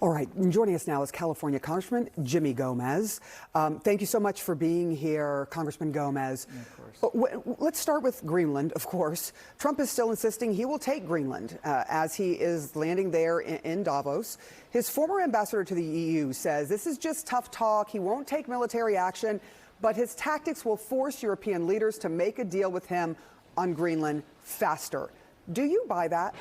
All right, and joining us now is California Congressman Jimmy Gomez. Thank you so much for being here, Congressman Gomez. Yeah, of course. Let's start with Greenland, of course. Trump is still insisting he will take Greenland as he is landing there in Davos. His former ambassador to the EU says this is just tough talk. He won't take military action, but his tactics will force European leaders to make a deal with him on Greenland faster. Do you buy that?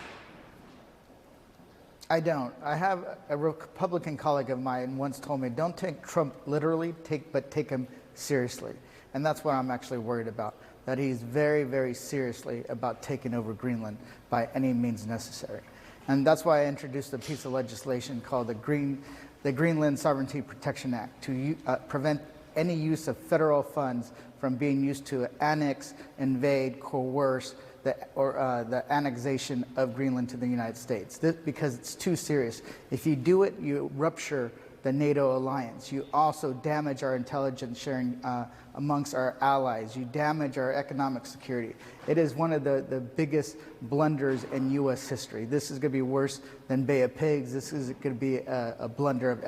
I don't. I have a Republican colleague of mine once told me, don't take Trump literally, but take him seriously. And that's what I'm actually worried about, that he's very, very seriously about taking over Greenland by any means necessary. And that's why I introduced a piece of legislation called the Greenland Sovereignty Protection Act to prevent any use of federal funds from being used to annex, invade, coerce, the annexation of Greenland to the United States, because it's too serious. If you do it, you rupture the NATO alliance. You also damage our intelligence sharing amongst our allies. You damage our economic security. It is one of the biggest blunders in U.S. history. This is going to be worse than Bay of Pigs. This is going to be a blunder of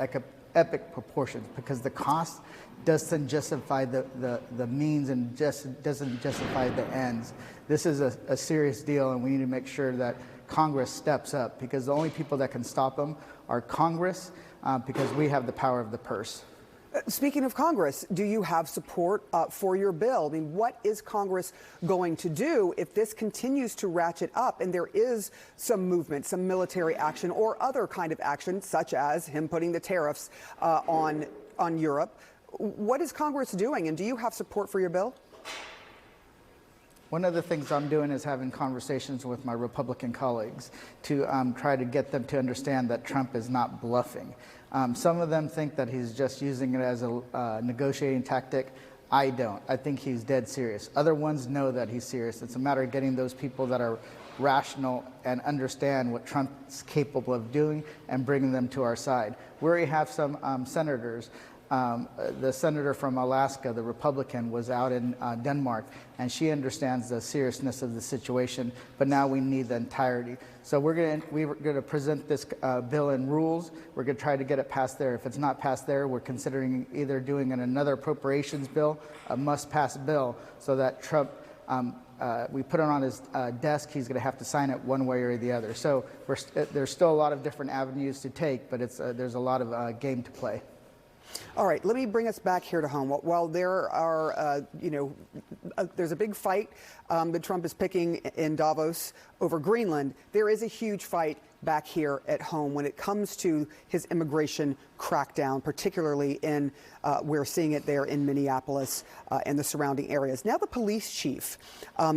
epic proportions, because the cost doesn't justify the means and doesn't justify the ends. This is a serious deal, and we need to make sure that Congress steps up, because the only people that can stop them are Congress, because we have the power of the purse. Speaking of Congress, do you have support for your bill? I mean, what is Congress going to do if this continues to ratchet up and there is some movement, some military action or other kind of action, such as him putting the tariffs on Europe? What is Congress doing, and do you have support for your bill? One of the things I'm doing is having conversations with my Republican colleagues to try to get them to understand that Trump is not bluffing. Some of them think that he's just using it as a negotiating tactic. I don't. I think he's dead serious. Other ones know that he's serious. It's a matter of getting those people that are rational and understand what Trump's capable of doing and bringing them to our side. We already have some senators. The senator from Alaska, the Republican, was out in Denmark, and she understands the seriousness of the situation, but now we need the entirety. So we're going to present this bill in rules. We're going to try to get it passed there. If it's not passed there, we're considering either doing another appropriations bill, a must-pass bill, so that Trump, we put it on his desk, he's going to have to sign it one way or the other. So there's still a lot of different avenues to take, but there's a lot of game to play. All right, let me bring us back here to home. While there are, there's a big fight that Trump is picking in Davos over Greenland, there is a huge fight back here at home when it comes to his immigration crackdown, particularly in, we're seeing it there in Minneapolis and the surrounding areas. Now the police chief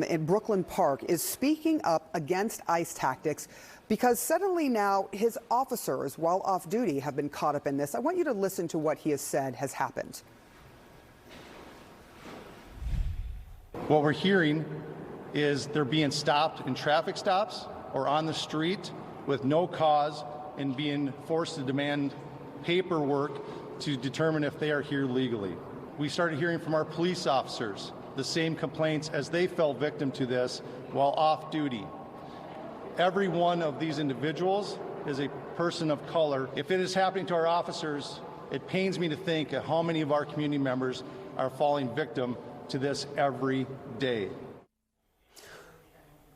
in Brooklyn Park is speaking up against ICE tactics, because suddenly now his officers, while off duty, have been caught up in this. I want you to listen to what he has said has happened. What we're hearing is they're being stopped in traffic stops or on the street with no cause and being forced to demand paperwork to determine if they are here legally. We started hearing from our police officers the same complaints as they fell victim to this while off duty. Every one of these individuals is a person of color. If it is happening to our officers, it pains me to think of how many of our community members are falling victim to this every day.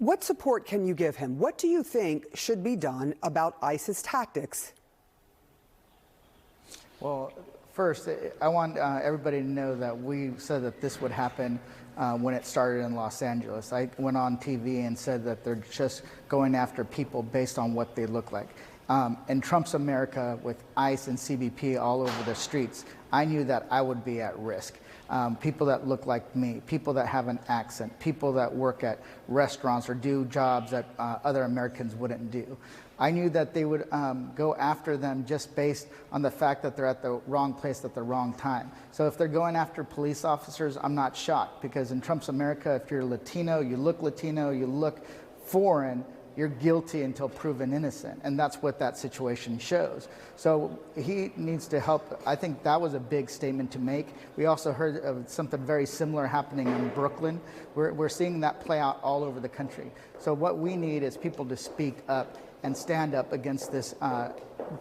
What support can you give him? What do you think should be done about ICE's tactics? Well, first, I want everybody to know that we said that this would happen when it started in Los Angeles. I went on TV and said that they're just going after people based on what they look like. In Trump's America, with ICE and CBP all over the streets, I knew that I would be at risk. People that look like me, people that have an accent, people that work at restaurants or do jobs that other Americans wouldn't do. I knew that they would go after them just based on the fact that they're at the wrong place at the wrong time. So if they're going after police officers, I'm not shocked, because in Trump's America, if you're Latino, you look foreign, you're guilty until proven innocent. And that's what that situation shows. So he needs to help. I think that was a big statement to make. We also heard of something very similar happening in Brooklyn. We're seeing that play out all over the country. So what we need is people to speak up and stand up against this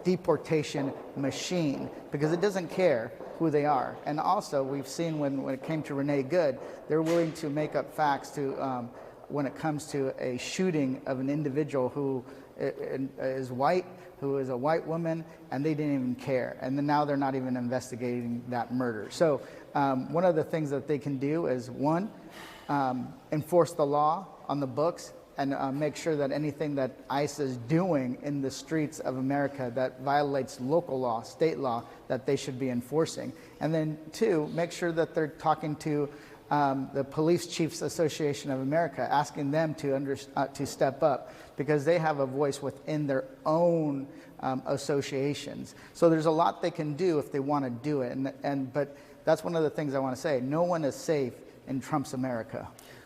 deportation machine, because it doesn't care who they are. And also, we've seen when it came to Renee Good, they're willing to make up facts to when it comes to a shooting of an individual who is white, who is a white woman, and they didn't even care. And then now they're not even investigating that murder. So one of the things that they can do is, one, enforce the law on the books and make sure that anything that ICE is doing in the streets of America that violates local law, state law, that they should be enforcing. And then two, make sure that they're talking to the Police Chiefs Association of America, asking them to step up, because they have a voice within their own associations. So there's a lot they can do if they want to do it. But that's one of the things I want to say. No one is safe in Trump's America.